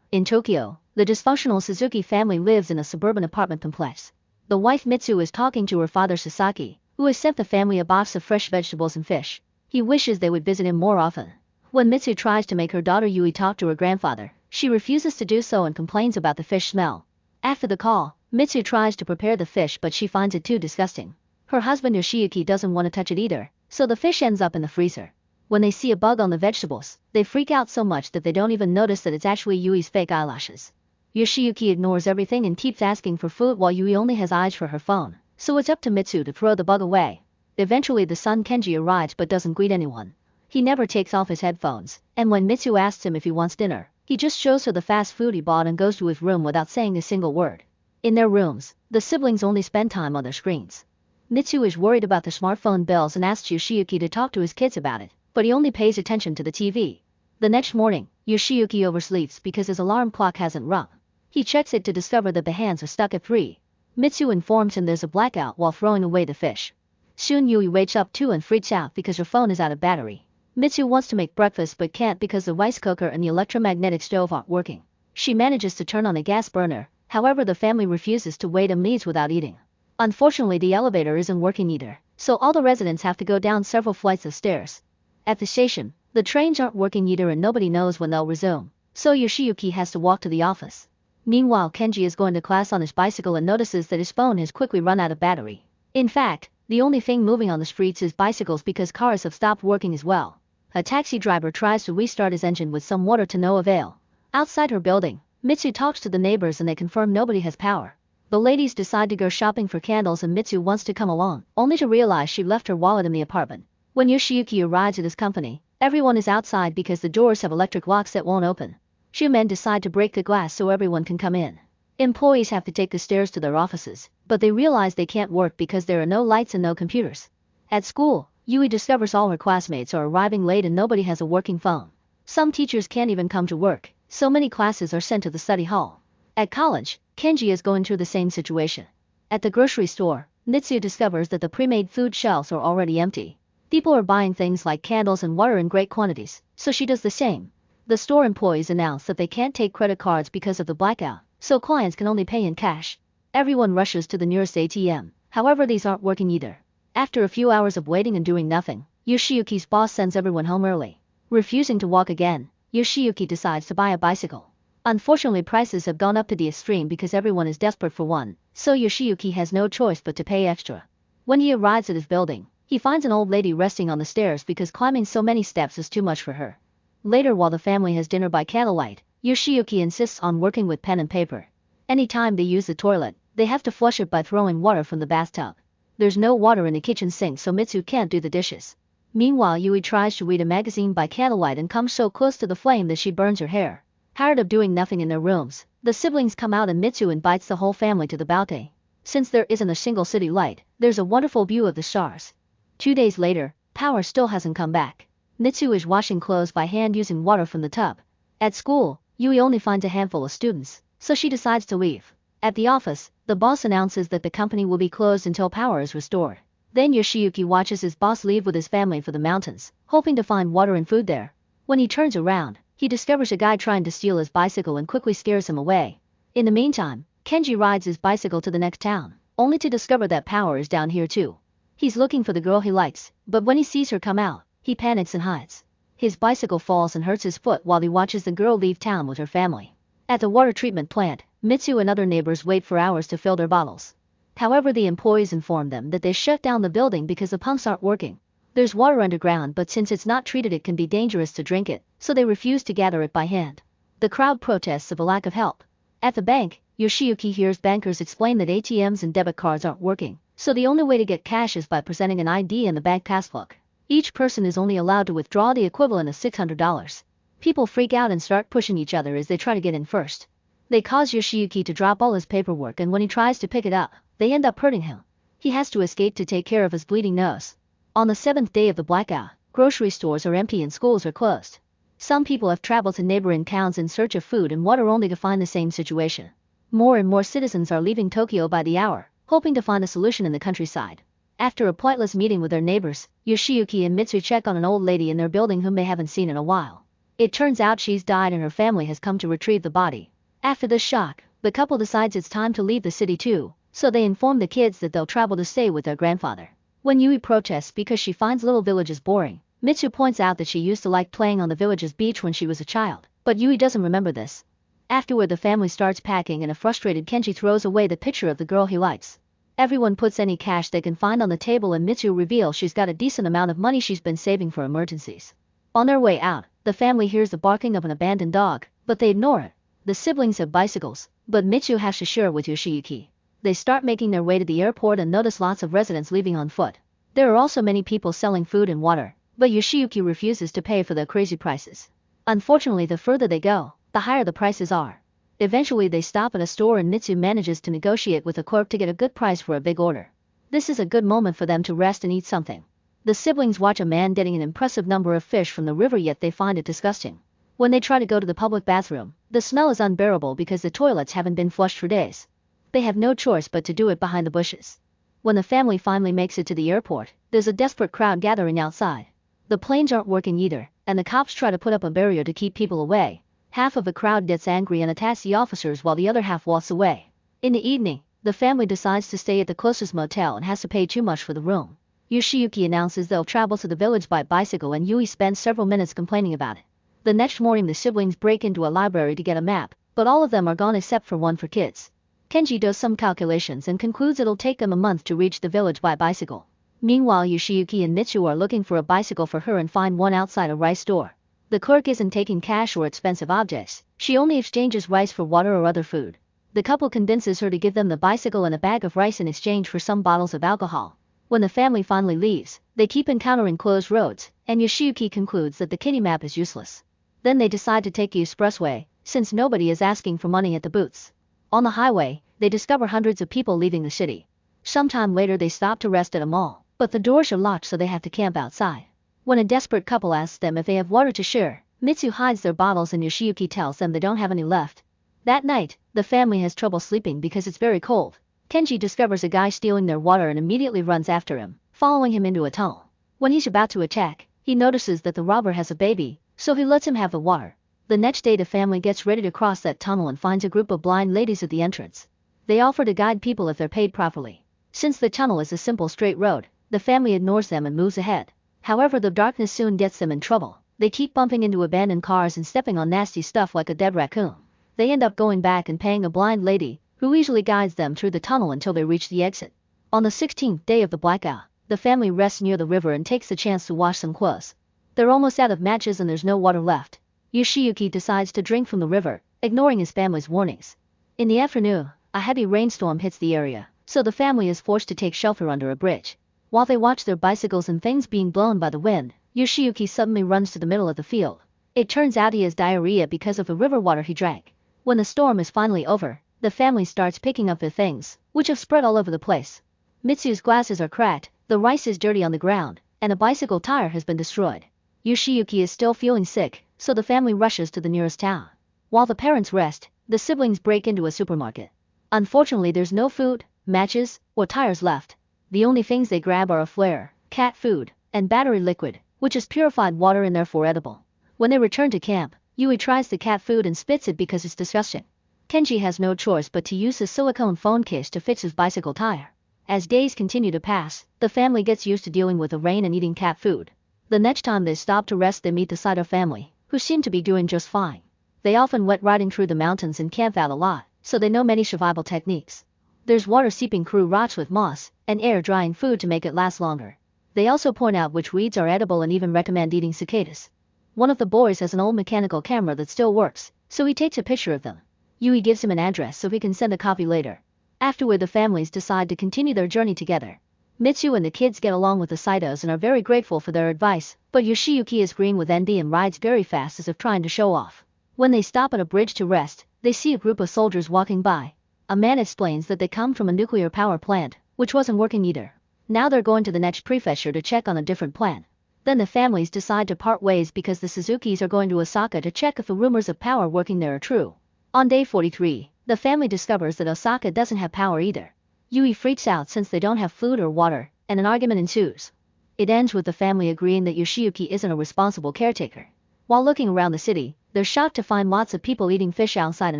In Tokyo, the dysfunctional Suzuki family lives in a suburban apartment complex. The wife Mitsu is talking to her father Sasaki, who has sent the family a box of fresh vegetables and fish. He wishes they would visit him more often. When Mitsu tries to make her daughter Yui talk to her grandfather, she refuses to do so and complains about the fish smell. After the call, Mitsu tries to prepare the fish but she finds it too disgusting. Her husband Yoshiyuki doesn't want to touch it either, so the fish ends up in the freezer. When they see a bug on the vegetables, they freak out so much that they don't even notice that it's actually Yui's fake eyelashes. Yoshiyuki ignores everything and keeps asking for food while Yui only has eyes for her phone, so it's up to Mitsu to throw the bug away. Eventually the son Kenji arrives but doesn't greet anyone. He never takes off his headphones, and when Mitsu asks him if he wants dinner, he just shows her the fast food he bought and goes to his room without saying a single word. In their rooms, the siblings only spend time on their screens. Mitsu is worried about the smartphone bills and asks Yoshiyuki to talk to his kids about it, but he only pays attention to the TV. The next morning, Yoshiyuki oversleeps because his alarm clock hasn't rung. He checks it to discover that the hands are stuck at 3. Mitsu informs him there's a blackout while throwing away the fish. Soon Yui wakes up too and freaks out because her phone is out of battery. Mitsu wants to make breakfast but can't because the rice cooker and the electromagnetic stove aren't working. She manages to turn on a gas burner, however the family refuses to wait and leaves without eating. Unfortunately the elevator isn't working either, so all the residents have to go down several flights of stairs. At the station, the trains aren't working either and nobody knows when they'll resume, so Yoshiyuki has to walk to the office. Meanwhile Kenji is going to class on his bicycle and notices that his phone has quickly run out of battery. In fact, the only thing moving on the streets is bicycles because cars have stopped working as well. A taxi driver tries to restart his engine with some water to no avail. Outside her building, Mitsu talks to the neighbors and they confirm nobody has power. The ladies decide to go shopping for candles and Mitsu wants to come along, only to realize she left her wallet in the apartment. When Yoshiyuki arrives at his company, everyone is outside because the doors have electric locks that won't open. Two men decide to break the glass so everyone can come in. Employees have to take the stairs to their offices, but they realize they can't work because there are no lights and no computers. At school, Yui discovers all her classmates are arriving late and nobody has a working phone. Some teachers can't even come to work, so many classes are sent to the study hall. At college, Kenji is going through the same situation. At the grocery store, Mitsu discovers that the pre-made food shelves are already empty. People are buying things like candles and water in great quantities, so she does the same. The store employees announce that they can't take credit cards because of the blackout, so clients can only pay in cash. Everyone rushes to the nearest ATM, however these aren't working either. After a few hours of waiting and doing nothing, Yoshiyuki's boss sends everyone home early. Refusing to walk again, Yoshiyuki decides to buy a bicycle. Unfortunately prices have gone up to the extreme because everyone is desperate for one, so Yoshiyuki has no choice but to pay extra. When he arrives at his building, he finds an old lady resting on the stairs because climbing so many steps is too much for her. Later while the family has dinner by candlelight, Yoshiyuki insists on working with pen and paper. Anytime they use the toilet, they have to flush it by throwing water from the bathtub. There's no water in the kitchen sink so Mitsu can't do the dishes. Meanwhile Yui tries to read a magazine by candlelight and comes so close to the flame that she burns her hair. Tired of doing nothing in their rooms, the siblings come out and Mitsu invites the whole family to the balcony. Since there isn't a single city light, there's a wonderful view of the stars. 2 days later, power still hasn't come back. Mitsu is washing clothes by hand using water from the tub. At school, Yui only finds a handful of students, so she decides to leave. At the office, the boss announces that the company will be closed until power is restored. Then Yoshiyuki watches his boss leave with his family for the mountains, hoping to find water and food there. When he turns around, he discovers a guy trying to steal his bicycle and quickly scares him away. In the meantime, Kenji rides his bicycle to the next town, only to discover that power is down here too. He's looking for the girl he likes, but when he sees her come out, he panics and hides. His bicycle falls and hurts his foot while he watches the girl leave town with her family. At the water treatment plant, Mitsu and other neighbors wait for hours to fill their bottles. However, the employees inform them that they shut down the building because the pumps aren't working. There's water underground, but since it's not treated it can be dangerous to drink it, so they refuse to gather it by hand. The crowd protests of a lack of help. At the bank, Yoshiyuki hears bankers explain that ATMs and debit cards aren't working, so the only way to get cash is by presenting an ID and the bank passbook. Each person is only allowed to withdraw the equivalent of $600. People freak out and start pushing each other as they try to get in first. They cause Yoshiyuki to drop all his paperwork, and when he tries to pick it up, they end up hurting him. He has to escape to take care of his bleeding nose. On the 7th day of the blackout, grocery stores are empty and schools are closed. Some people have traveled to neighboring towns in search of food and water only to find the same situation. More and more citizens are leaving Tokyo by the hour, hoping to find a solution in the countryside. After a pointless meeting with their neighbors, Yoshiyuki and Mitsu check on an old lady in their building whom they haven't seen in a while. It turns out she's died and her family has come to retrieve the body. After this shock, the couple decides it's time to leave the city too, so they inform the kids that they'll travel to stay with their grandfather. When Yui protests because she finds little villages boring, Mitsu points out that she used to like playing on the village's beach when she was a child, but Yui doesn't remember this. Afterward, the family starts packing and a frustrated Kenji throws away the picture of the girl he likes. Everyone puts any cash they can find on the table and Mitsu reveals she's got a decent amount of money she's been saving for emergencies. On their way out, the family hears the barking of an abandoned dog, but they ignore it. The siblings have bicycles, but Mitsu has to share with Yoshiyuki. They start making their way to the airport and notice lots of residents leaving on foot. There are also many people selling food and water, but Yoshiyuki refuses to pay for the crazy prices. Unfortunately, the further they go, the higher the prices are. Eventually they stop at a store and Mitsu manages to negotiate with the clerk to get a good price for a big order. This is a good moment for them to rest and eat something. The siblings watch a man getting an impressive number of fish from the river, yet they find it disgusting. When they try to go to the public bathroom, the smell is unbearable because the toilets haven't been flushed for days. They have no choice but to do it behind the bushes. When the family finally makes it to the airport, there's a desperate crowd gathering outside. The planes aren't working either, and the cops try to put up a barrier to keep people away. Half of the crowd gets angry and attacks the officers while the other half walks away. In the evening, the family decides to stay at the closest motel and has to pay too much for the room. Yoshiyuki announces they'll travel to the village by bicycle and Yui spends several minutes complaining about it. The next morning the siblings break into a library to get a map, but all of them are gone except for one for kids. Kenji does some calculations and concludes it'll take them a month to reach the village by bicycle. Meanwhile, Yoshiyuki and Mitsu are looking for a bicycle for her and find one outside a rice store. The clerk isn't taking cash or expensive objects, she only exchanges rice for water or other food. The couple convinces her to give them the bicycle and a bag of rice in exchange for some bottles of alcohol. When the family finally leaves, they keep encountering closed roads, and Yoshiyuki concludes that the kitty map is useless. Then they decide to take the expressway, since nobody is asking for money at the booths. On the highway, they discover hundreds of people leaving the city. Sometime later they stop to rest at a mall, but the doors are locked so they have to camp outside. When a desperate couple asks them if they have water to share, Mitsu hides their bottles and Yoshiyuki tells them they don't have any left. That night, the family has trouble sleeping because it's very cold. Kenji discovers a guy stealing their water and immediately runs after him, following him into a tunnel. When he's about to attack, he notices that the robber has a baby, so he lets him have the water. The next day the family gets ready to cross that tunnel and finds a group of blind ladies at the entrance. They offer to guide people if they're paid properly. Since the tunnel is a simple straight road, the family ignores them and moves ahead. However, the darkness soon gets them in trouble. They keep bumping into abandoned cars and stepping on nasty stuff like a dead raccoon. They end up going back and paying a blind lady, who easily guides them through the tunnel until they reach the exit. On the 16th day of the blackout, the family rests near the river and takes the chance to wash some clothes. They're almost out of matches and there's no water left. Yoshiyuki decides to drink from the river, ignoring his family's warnings. In the afternoon, a heavy rainstorm hits the area, so the family is forced to take shelter under a bridge. While they watch their bicycles and things being blown by the wind, Yoshiyuki suddenly runs to the middle of the field. It turns out he has diarrhea because of the river water he drank. When the storm is finally over, the family starts picking up their things, which have spread all over the place. Mitsu's glasses are cracked, the rice is dirty on the ground, and a bicycle tire has been destroyed. Yoshiyuki is still feeling sick, so the family rushes to the nearest town. While the parents rest, the siblings break into a supermarket. Unfortunately, there's no food, matches, or tires left. The only things they grab are a flare, cat food, and battery liquid, which is purified water and therefore edible. When they return to camp, Yui tries the cat food and spits it because it's disgusting. Kenji has no choice but to use his silicone phone case to fix his bicycle tire. As days continue to pass, the family gets used to dealing with the rain and eating cat food. The next time they stop to rest they meet the Saito family, who seem to be doing just fine. They often went riding through the mountains and camp out a lot, so they know many survival techniques. There's water seeping through rocks with moss, and air drying food to make it last longer. They also point out which weeds are edible and even recommend eating cicadas. One of the boys has an old mechanical camera that still works, so he takes a picture of them. Yui gives him an address so he can send a copy later. Afterward the families decide to continue their journey together. Mitsu and the kids get along with the Saitos and are very grateful for their advice, but Yoshiyuki is green with envy and rides very fast as if trying to show off. When they stop at a bridge to rest, they see a group of soldiers walking by. A man explains that they come from a nuclear power plant, which wasn't working either. Now they're going to the next prefecture to check on a different plan. Then the families decide to part ways because the Suzukis are going to Osaka to check if the rumors of power working there are true. On day 43, the family discovers that Osaka doesn't have power either. Yui freaks out since they don't have food or water, and an argument ensues. It ends with the family agreeing that Yoshiyuki isn't a responsible caretaker. While looking around the city, they're shocked to find lots of people eating fish outside an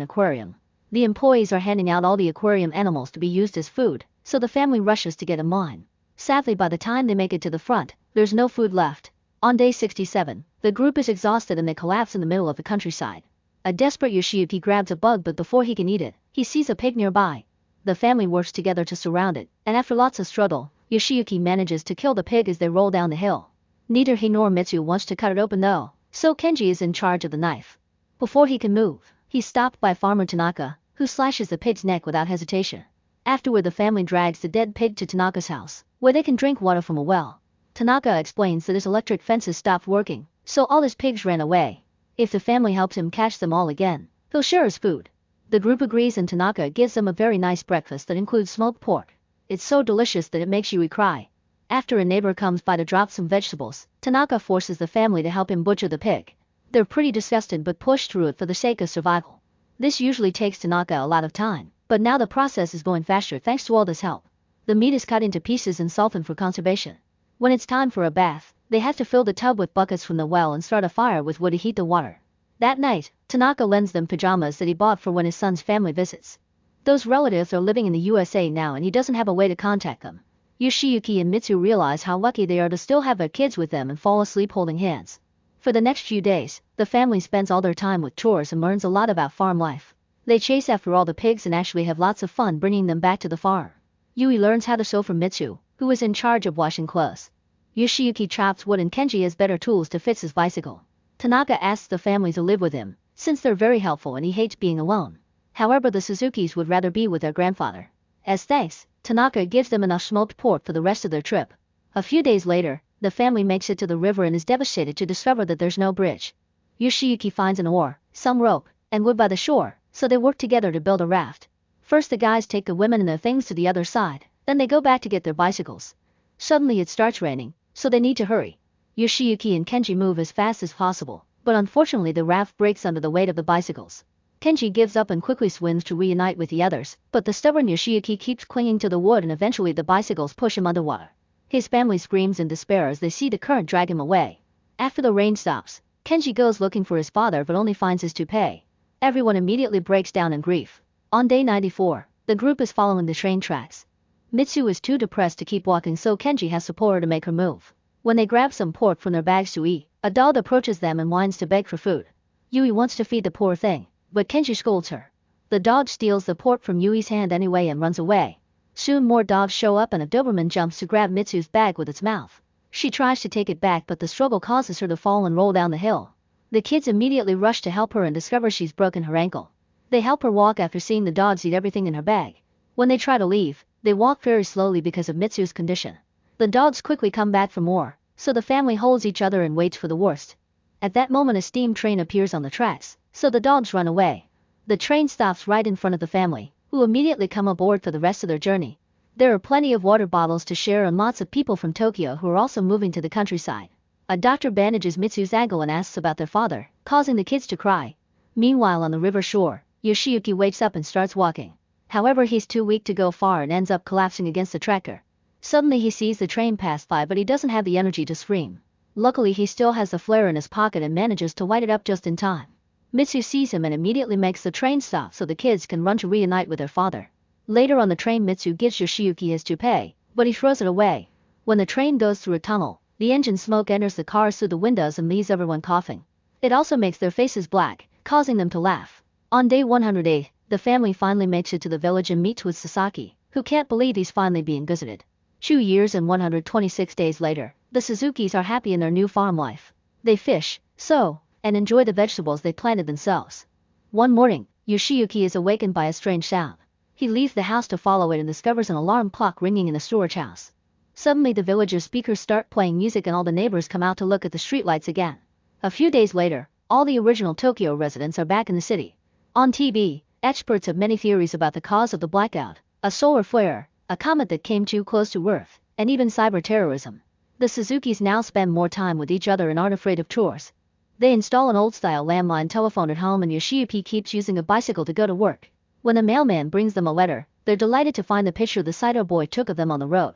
aquarium. The employees are handing out all the aquarium animals to be used as food, so the family rushes to get in line. Sadly, by the time they make it to the front, there's no food left. On day 67, the group is exhausted and they collapse in the middle of the countryside. A desperate Yoshiyuki grabs a bug, but before he can eat it, he sees a pig nearby. The family works together to surround it, and after lots of struggle, Yoshiyuki manages to kill the pig as they roll down the hill. Neither he nor Mitsu wants to cut it open though, so Kenji is in charge of the knife. Before he can move, he's stopped by Farmer Tanaka, who slashes the pig's neck without hesitation. Afterward, the family drags the dead pig to Tanaka's house, where they can drink water from a well. Tanaka explains that his electric fences stopped working, so all his pigs ran away. If the family helps him catch them all again, he'll share his food. The group agrees and Tanaka gives them a very nice breakfast that includes smoked pork. It's so delicious that it makes you cry. After a neighbor comes by to drop some vegetables, Tanaka forces the family to help him butcher the pig. They're pretty disgusted but push through it for the sake of survival. This usually takes Tanaka a lot of time, but now the process is going faster thanks to all this help. The meat is cut into pieces and softened for conservation. When it's time for a bath, they have to fill the tub with buckets from the well and start a fire with wood to heat the water. That night, Tanaka lends them pajamas that he bought for when his son's family visits. Those relatives are living in the USA now and he doesn't have a way to contact them. Yoshiyuki and Mitsu realize how lucky they are to still have their kids with them and fall asleep holding hands. For the next few days, the family spends all their time with chores and learns a lot about farm life. They chase after all the pigs and actually have lots of fun bringing them back to the farm. Yui learns how to sew from Mitsu, who is in charge of washing clothes. Yoshiyuki chops wood and Kenji has better tools to fix his bicycle. Tanaka asks the family to live with him, since they're very helpful and he hates being alone. However, the Suzukis would rather be with their grandfather. As thanks, Tanaka gives them enough smoked pork for the rest of their trip. A few days later, the family makes it to the river and is devastated to discover that there's no bridge. Yoshiyuki finds an oar, some rope, and wood by the shore, so they work together to build a raft. First the guys take the women and their things to the other side, then they go back to get their bicycles. Suddenly it starts raining, so they need to hurry. Yoshiyuki and Kenji move as fast as possible, but unfortunately the raft breaks under the weight of the bicycles. Kenji gives up and quickly swims to reunite with the others, but the stubborn Yoshiyuki keeps clinging to the wood and eventually the bicycles push him underwater. His family screams in despair as they see the current drag him away. After the rain stops, Kenji goes looking for his father but only finds his toupee. Everyone immediately breaks down in grief. On day 94, the group is following the train tracks. Mitsu is too depressed to keep walking, so Kenji has to pull her to make her move. When they grab some pork from their bags to eat, a dog approaches them and whines to beg for food. Yui wants to feed the poor thing, but Kenji scolds her. The dog steals the pork from Yui's hand anyway and runs away. Soon more dogs show up and a Doberman jumps to grab Mitsu's bag with its mouth. She tries to take it back but the struggle causes her to fall and roll down the hill. The kids immediately rush to help her and discover she's broken her ankle. They help her walk after seeing the dogs eat everything in her bag. When they try to leave, they walk very slowly because of Mitsu's condition. The dogs quickly come back for more, so the family holds each other and waits for the worst. At that moment a steam train appears on the tracks, so the dogs run away. The train stops right in front of the family, who immediately come aboard for the rest of their journey. There are plenty of water bottles to share and lots of people from Tokyo who are also moving to the countryside. A doctor bandages Mitsu's ankle and asks about their father, causing the kids to cry. Meanwhile on the river shore, Yoshiyuki wakes up and starts walking. However, he's too weak to go far and ends up collapsing against the tracker. Suddenly he sees the train pass by but he doesn't have the energy to scream. Luckily he still has the flare in his pocket and manages to light it up just in time. Mitsu sees him and immediately makes the train stop so the kids can run to reunite with their father. Later on the train, Mitsu gives Yoshiyuki his toupee, but he throws it away. When the train goes through a tunnel, the engine smoke enters the cars through the windows and leaves everyone coughing. It also makes their faces black, causing them to laugh. On day 108, the family finally makes it to the village and meets with Sasaki, who can't believe he's finally being visited. 2 years and 126 days later, the Suzukis are happy in their new farm life. They fish, sow, and enjoy the vegetables they planted themselves. One morning, Yoshiyuki is awakened by a strange sound. He leaves the house to follow it and discovers an alarm clock ringing in the storage house. Suddenly the villagers' speakers start playing music and all the neighbors come out to look at the streetlights again. A few days later, all the original Tokyo residents are back in the city. On TV, experts have many theories about the cause of the blackout, a solar flare, a comet that came too close to Earth, and even cyber-terrorism. The Suzukis now spend more time with each other and aren't afraid of chores. They install an old-style landline telephone at home and Yoshiyuki keeps using a bicycle to go to work. When the mailman brings them a letter, they're delighted to find the picture the Saito boy took of them on the road.